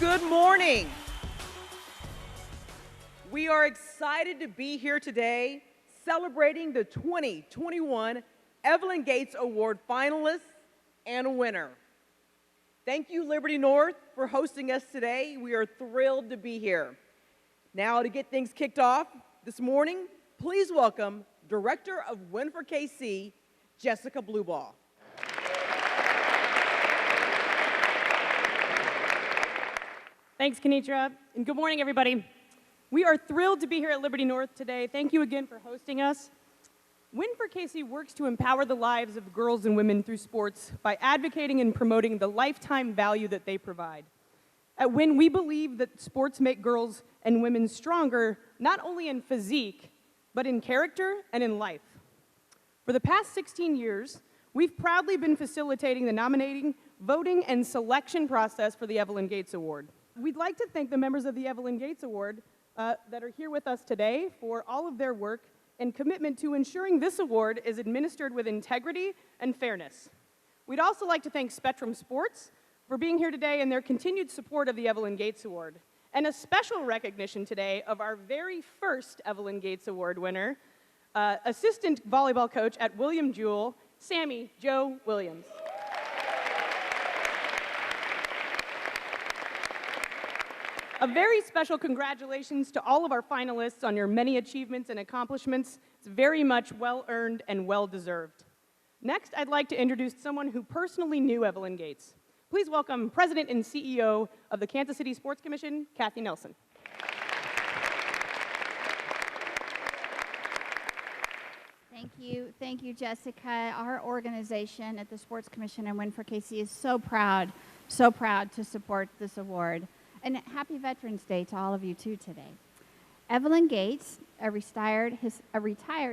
Good morning. We are excited to be here today celebrating the 2021 Evelyn Gates Award finalists and winner. Thank you, Liberty North, for hosting us today. We are thrilled to be here. Now, to get things kicked off this morning, please welcome Director of Win for KC, Jessica Blueball. Thanks, Kenitra, and good morning, everybody. We are thrilled to be here at Liberty North today. Thank you again for hosting us. Win for KC works to empower the lives of girls and women through sports by advocating and promoting the lifetime value that they provide. At Win, we believe that sports make girls and women stronger, not only in physique, but in character and in life. For the past 16 years, we've proudly been facilitating the nominating, voting, and selection process for the Evelyn Gates Award. We'd like to thank the members of the Evelyn Gates Award that are here with us today for all of their work and commitment to ensuring this award is administered with integrity and fairness. We'd also like to thank Spectrum Sports for being here today and their continued support of the Evelyn Gates Award. And a special recognition today of our very first Evelyn Gates Award winner, assistant volleyball coach at William Jewell, Sammy Joe Williams. A very special congratulations to all of our finalists on your many achievements and accomplishments. It's very much well-earned and well-deserved. Next, I'd like to introduce someone who personally knew Evelyn Gates. Please welcome President and CEO of the Kansas City Sports Commission, Kathy Nelson. Thank you, Jessica. Our organization at the Sports Commission and Win for KC is so proud to support this award. And happy Veterans Day to all of you, too, today. Evelyn Gates, a retired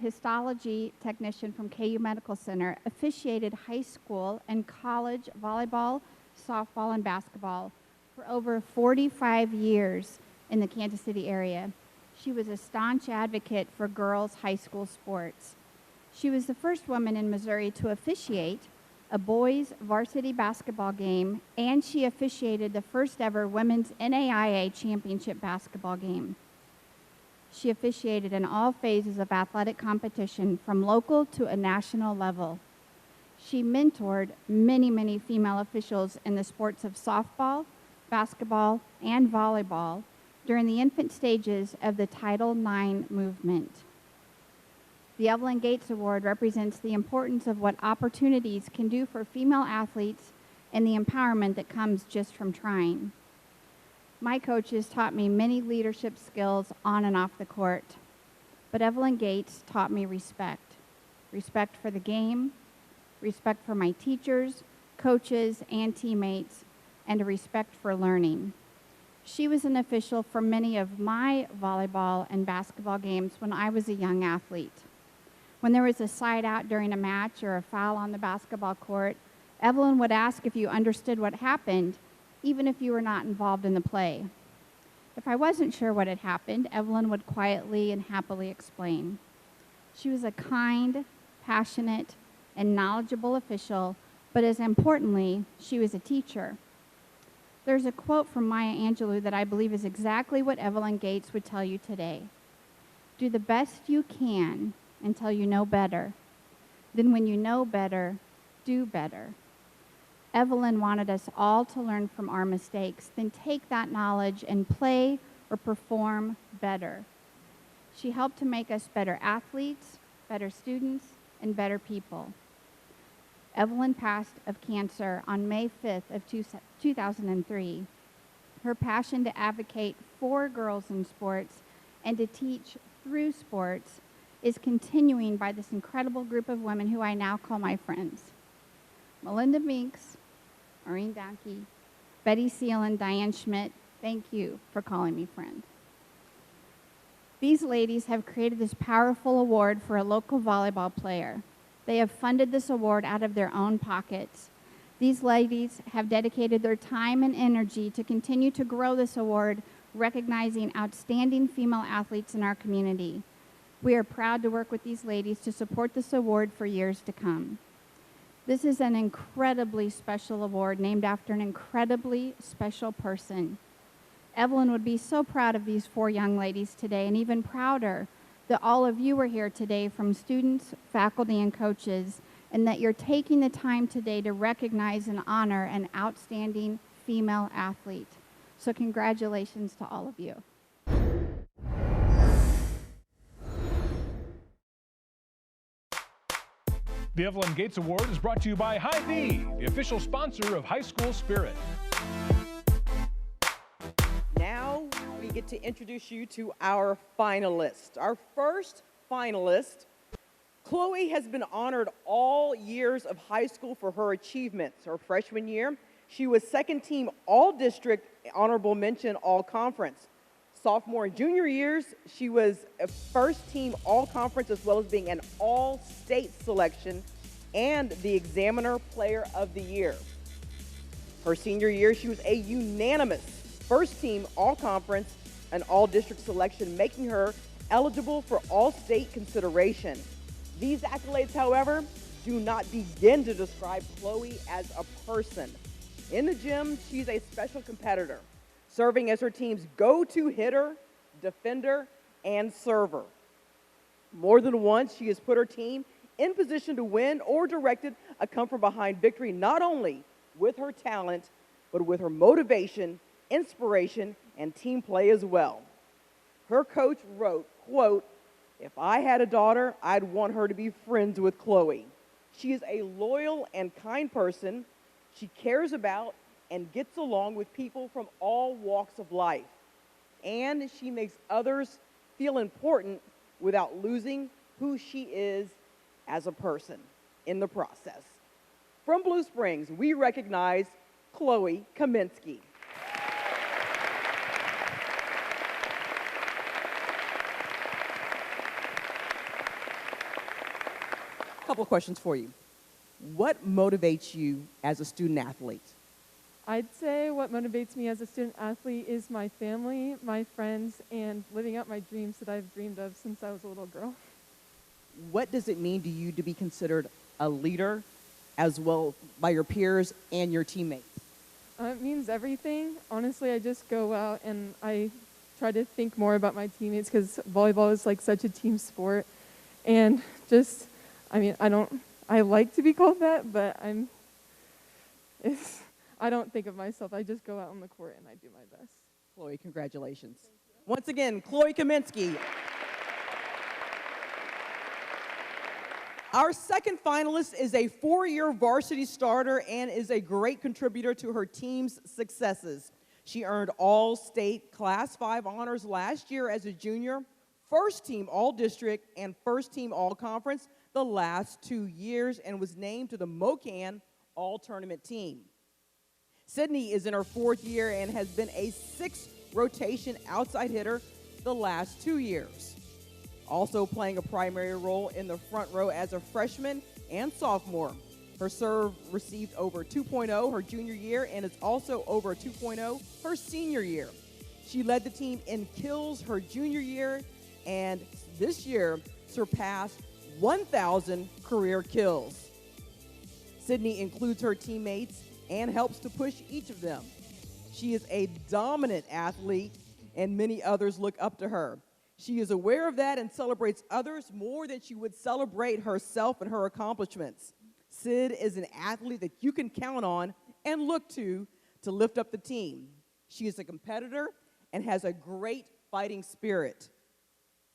histology technician from KU Medical Center, officiated high school and college volleyball, softball, and basketball for over 45 years in the Kansas City area. She was a staunch advocate for girls' high school sports. She was the first woman in Missouri to officiate a boys' varsity basketball game, and she officiated the first ever women's NAIA championship basketball game. She officiated in all phases of athletic competition from local to a national level. She mentored many female officials in the sports of softball, basketball, and volleyball during the infant stages of the Title IX movement. The Evelyn Gates Award represents the importance of what opportunities can do for female athletes and the empowerment that comes just from trying. My coaches taught me many leadership skills on and off the court, but Evelyn Gates taught me respect. Respect for the game, respect for my teachers, coaches, and teammates, and a respect for learning. She was an official for many of my volleyball and basketball games when I was a young athlete. When there was a side out during a match or a foul on the basketball court, Evelyn would ask if you understood what happened, even if you were not involved in the play. If I wasn't sure what had happened, Evelyn would quietly and happily explain. She was a kind, passionate, and knowledgeable official, but as importantly, she was a teacher. There's a quote from Maya Angelou that I believe is exactly what Evelyn Gates would tell you today. Do the best you can until you know better. Then when you know better, do better. Evelyn wanted us all to learn from our mistakes, then take that knowledge and play or perform better. She helped to make us better athletes, better students, and better people. Evelyn passed of cancer on May 5th of 2003. Her passion to advocate for girls in sports and to teach through sports is continuing by this incredible group of women who I now call my friends. Melinda Meeks, Maureen Donkey, Betty Seal, and Diane Schmidt, thank you for calling me friend. These ladies have created this powerful award for a local volleyball player. They have funded this award out of their own pockets. These ladies have dedicated their time and energy to continue to grow this award, recognizing outstanding female athletes in our community. We are proud to work with these ladies to support this award for years to come. This is an incredibly special award named after an incredibly special person, Evelyn would be so proud of these 4 young ladies today, and even prouder that all of you are here today, from students, faculty, and coaches, and that you're taking the time today to recognize and honor an outstanding female athlete. So congratulations to all of you. The Evelyn Gates Award is brought to you by Hy-Vee, the official sponsor of High School Spirit. Now we get to introduce you to our finalists. Our first finalist, Chloe, has been honored all years of high school for her achievements. Her freshman year, she was second team all-district, honorable mention, all-conference. Sophomore and junior years, she was a first team all-conference, as well as being an all-state selection and the Examiner Player of the Year. Her senior year, she was a unanimous first team all-conference and all-district selection, making her eligible for all-state consideration. These accolades, however, do not begin to describe Chloe as a person. In the gym, she's a special competitor, serving as her team's go-to hitter, defender, and server. More than once, she has put her team in position to win or directed a come-from-behind victory, not only with her talent, but with her motivation, inspiration, and team play as well. Her coach wrote, quote, "If I had a daughter, I'd want her to be friends with Chloe. She is a loyal and kind person. She cares about and gets along with people from all walks of life. And she makes others feel important without losing who she is as a person in the process." From Blue Springs, we recognize Chloe Kaminsky. A couple of questions for you. What motivates you as a student athlete? I'd say what motivates me as a student athlete is my family, my friends, and living out my dreams that I've dreamed of since I was a little girl. What does it mean to you to be considered a leader as well by your peers and your teammates? It means everything. Honestly, I just go out and I try to think more about my teammates, because volleyball is like such a team sport. And just, I like to be called that, but I don't think of myself. I just go out on the court and I do my best. Chloe, congratulations. Once again, Chloe Kaminsky. Our second finalist is a 4-year varsity starter and is a great contributor to her team's successes. She earned all-state Class 5 honors last year as a junior, first team all-district, and first team all-conference the last 2 years, and was named to the MOCAN all-tournament team. Sydney is in her 4th year and has been a 6th rotation outside hitter the last 2 years. Also playing a primary role in the front row as a freshman and sophomore. Her serve received over 2.0 her junior year and is also over a 2.0 her senior year. She led the team in kills her junior year and this year surpassed 1,000 career kills. Sydney includes her teammates and helps to push each of them. She is a dominant athlete and many others look up to her. She is aware of that and celebrates others more than she would celebrate herself and her accomplishments. Sid is an athlete that you can count on and look to lift up the team. She is a competitor and has a great fighting spirit.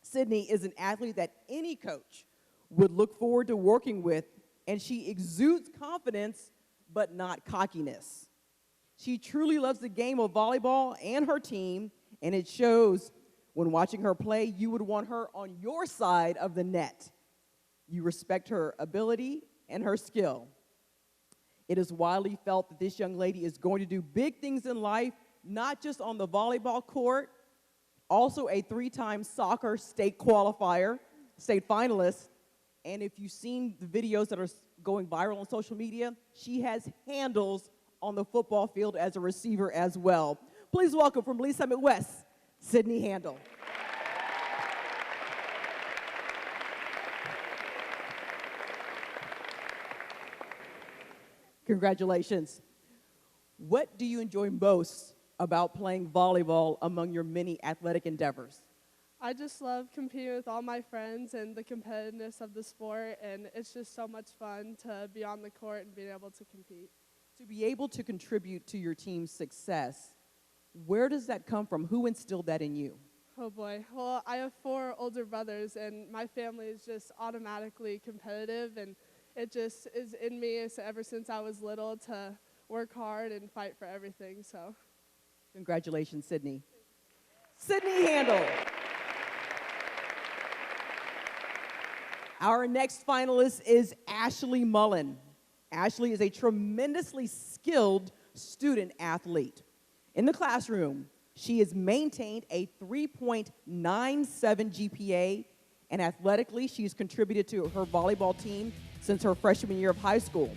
Sydney is an athlete that any coach would look forward to working with, and she exudes confidence but not cockiness. She truly loves the game of volleyball and her team, and it shows. When watching her play, you would want her on your side of the net. You respect her ability and her skill. It is widely felt that this young lady is going to do big things in life, not just on the volleyball court, also a 3-time soccer state qualifier, state finalist. And if you've seen the videos that are going viral on social media, she has handles on the football field as a receiver as well. Please welcome from Lee Summit West, Sydney Handel. Congratulations. What do you enjoy most about playing volleyball among your many athletic endeavors? I just love competing with all my friends and the competitiveness of the sport, and it's just so much fun to be on the court and being able to compete. To be able to contribute to your team's success, where does that come from? Who instilled that in you? Oh boy. Well, I have 4 older brothers, and my family is just automatically competitive, and it just is in me ever since I was little to work hard and fight for everything. So, Congratulations, Sydney. Sydney Handel. Our next finalist is Ashley Mullen. Ashley is a tremendously skilled student athlete. In the classroom, she has maintained a 3.97 GPA, and athletically, she's contributed to her volleyball team since her freshman year of high school.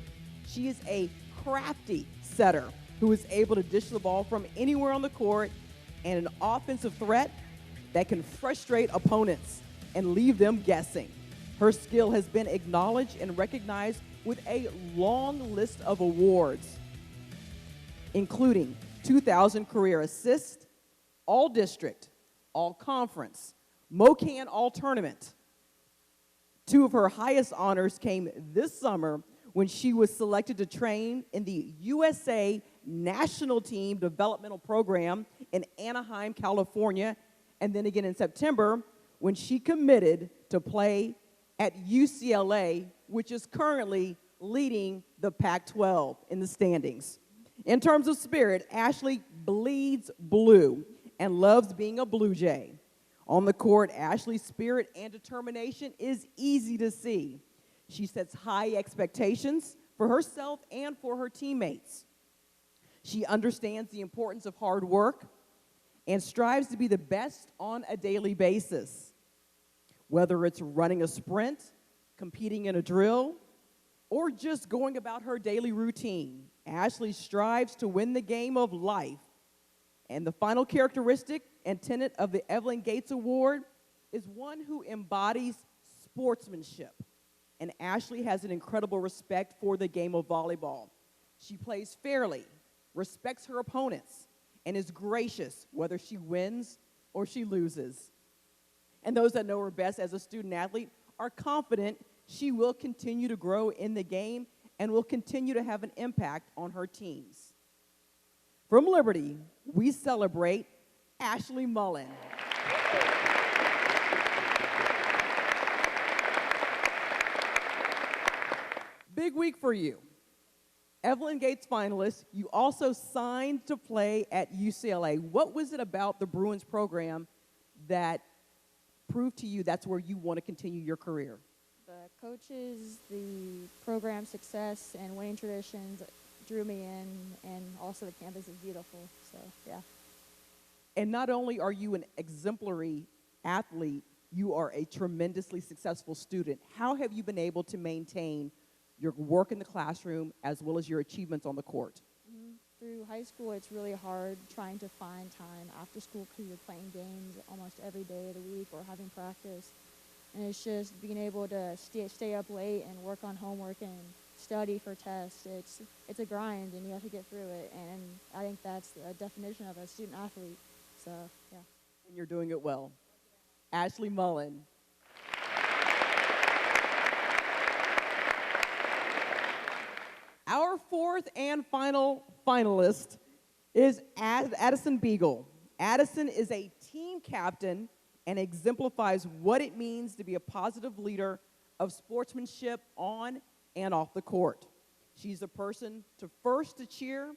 She is a crafty setter who is able to dish the ball from anywhere on the court and an offensive threat that can frustrate opponents and leave them guessing. Her skill has been acknowledged and recognized with a long list of awards, including 2000 Career Assist, All District, All Conference, MoCan All Tournament. 2 of her highest honors came this summer when she was selected to train in the USA National Team Developmental Program in Anaheim, California, and then again in September when she committed to play at UCLA, which is currently leading the Pac-12 in the standings. In terms of spirit, Ashley bleeds blue and loves being a Blue Jay. On the court, Ashley's spirit and determination is easy to see. She sets high expectations for herself and for her teammates. She understands the importance of hard work and strives to be the best on a daily basis. Whether it's running a sprint, competing in a drill, or just going about her daily routine, Ashley strives to win the game of life. And the final characteristic and tenet of the Evelyn Gates Award is one who embodies sportsmanship. And Ashley has an incredible respect for the game of volleyball. She plays fairly, respects her opponents, and is gracious whether she wins or she loses. And those that know her best as a student athlete are confident she will continue to grow in the game and will continue to have an impact on her teams. From Liberty, we celebrate Ashley Mullen. Big week for you. Evelyn Gates finalist, you also signed to play at UCLA. What was it about the Bruins program that proved to you that's where you want to continue your career? The coaches, the program success, and winning traditions drew me in, and also the campus is beautiful, so yeah. And not only are you an exemplary athlete, you are a tremendously successful student. How have you been able to maintain your work in the classroom as well as your achievements on the court? Through high school, it's really hard trying to find time after school because you're playing games almost every day of the week or having practice. And it's just being able to stay up late and work on homework and study for tests. It's a grind, and you have to get through it. And I think that's the definition of a student athlete. So, yeah. And you're doing it well. Ashley Mullen. Our 4th and final finalist is Addison Beagle. Addison is a team captain and exemplifies what it means to be a positive leader of sportsmanship on and off the court. She's a person to cheer,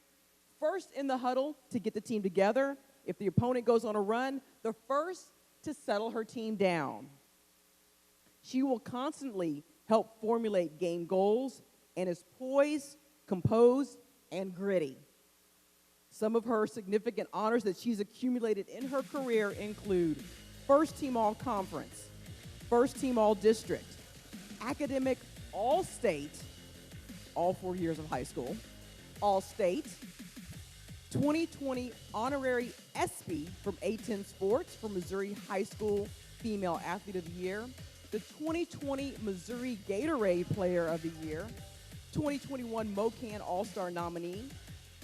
first in the huddle to get the team together. If the opponent goes on a run, the first to settle her team down. She will constantly help formulate game goals and is poised, composed, and gritty. Some of her significant honors that she's accumulated in her career include First Team All-Conference, First Team All-District, Academic All-State, all 4 years of high school, All-State, 2020 Honorary ESPY from A10 Sports for Missouri High School Female Athlete of the Year, the 2020 Missouri Gatorade Player of the Year, 2021 MoCan All-Star nominee,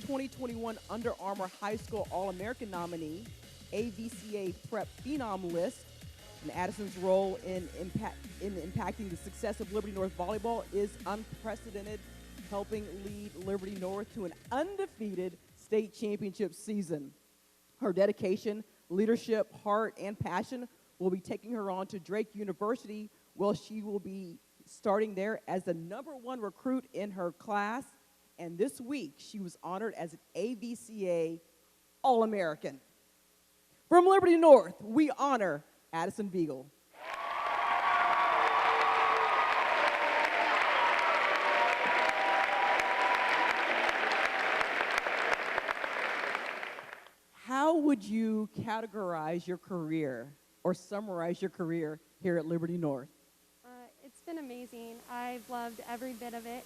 2021 Under Armour High School All-American nominee, AVCA Prep Phenom list, and Addison's role in impacting the success of Liberty North volleyball is unprecedented, helping lead Liberty North to an undefeated state championship season. Her dedication, leadership, heart, and passion will be taking her on to Drake University, where she will be starting there as the #1 recruit in her class. And this week, she was honored as an AVCA All-American. From Liberty North, we honor Addison Beagle. How would you categorize your career or summarize your career here at Liberty North? It's been amazing. I've loved every bit of it.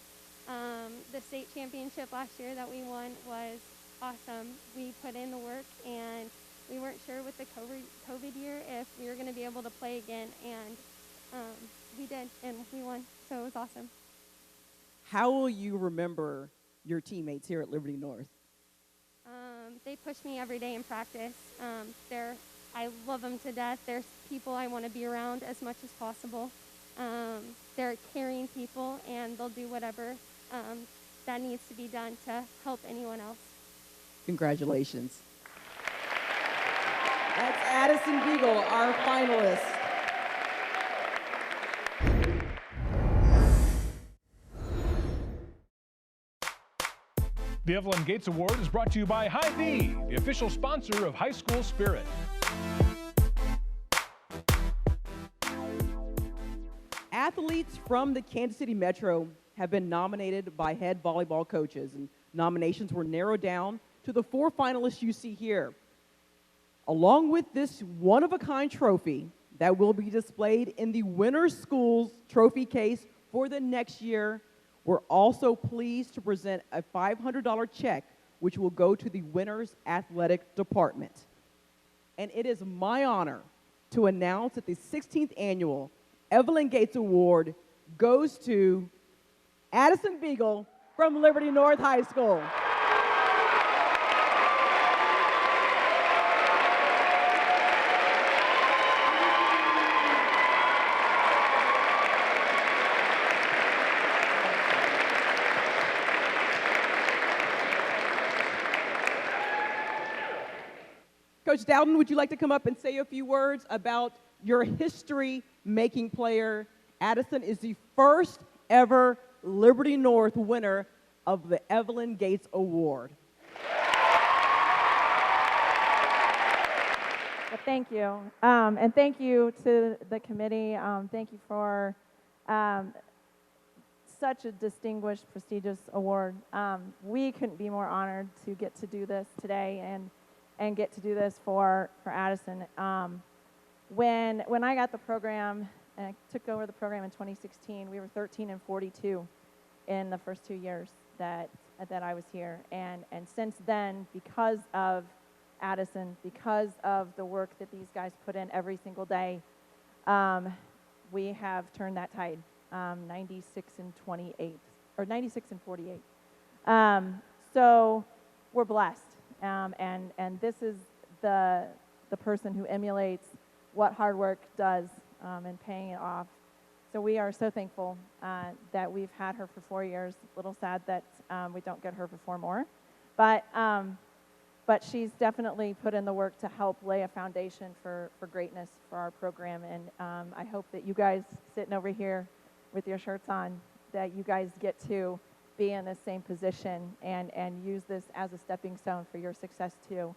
The state championship last year that we won was awesome. We put in the work, and we weren't sure with the COVID year if we were going to be able to play again, and we did, and we won, so it was awesome. How will you remember your teammates here at Liberty North? They push me every day in practice. I love them to death. They're people I want to be around as much as possible. They're caring people, and they'll do whatever that needs to be done to help anyone else. Congratulations. That's Addison Beagle, our finalist. The Evelyn Gates Award is brought to you by Hy-Vee, the official sponsor of High School Spirit. Athletes from the Kansas City Metro have been nominated by head volleyball coaches, and nominations were narrowed down to the 4 finalists you see here. Along with this one-of-a-kind trophy that will be displayed in the Winner's Schools trophy case for the next year, we're also pleased to present a $500 check, which will go to the winner's athletic department. And it is my honor to announce that the 16th annual Evelyn Gates Award goes to Addison Beagle from Liberty North High School. Coach Dowden, would you like to come up and say a few words about your history-making player? Addison is the first ever Liberty North winner of the Evelyn Gates Award. Well, thank you. And thank you to the committee. Thank you for such a distinguished, prestigious award. We couldn't be more honored to get to do this today and get to do this for Addison. When I got the program and I took over the program in 2016, we were 13-42 in the first 2 years that I was here. And since then, because of Addison, because of the work that these guys put in every single day, we have turned that tide, 96-28, or 96-48. So we're blessed. And this is the person who emulates what hard work does and paying it off. So we are so thankful that we've had her for 4 years. A little sad that we don't get her for 4 more. But she's definitely put in the work to help lay a foundation for greatness for our program. And I hope that you guys sitting over here with your shirts on, that you guys get to be in the same position and use this as a stepping stone for your success too.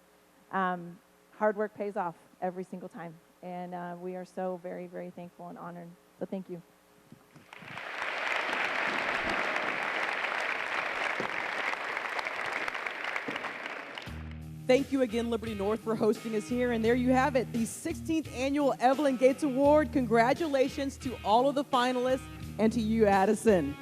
Hard work pays off every single time, and we are so very, very thankful and honored. So thank you. Thank you again, Liberty North, for hosting us here. And there you have it, the 16th annual Evelyn Gates Award. Congratulations to all of the finalists and to you, Addison.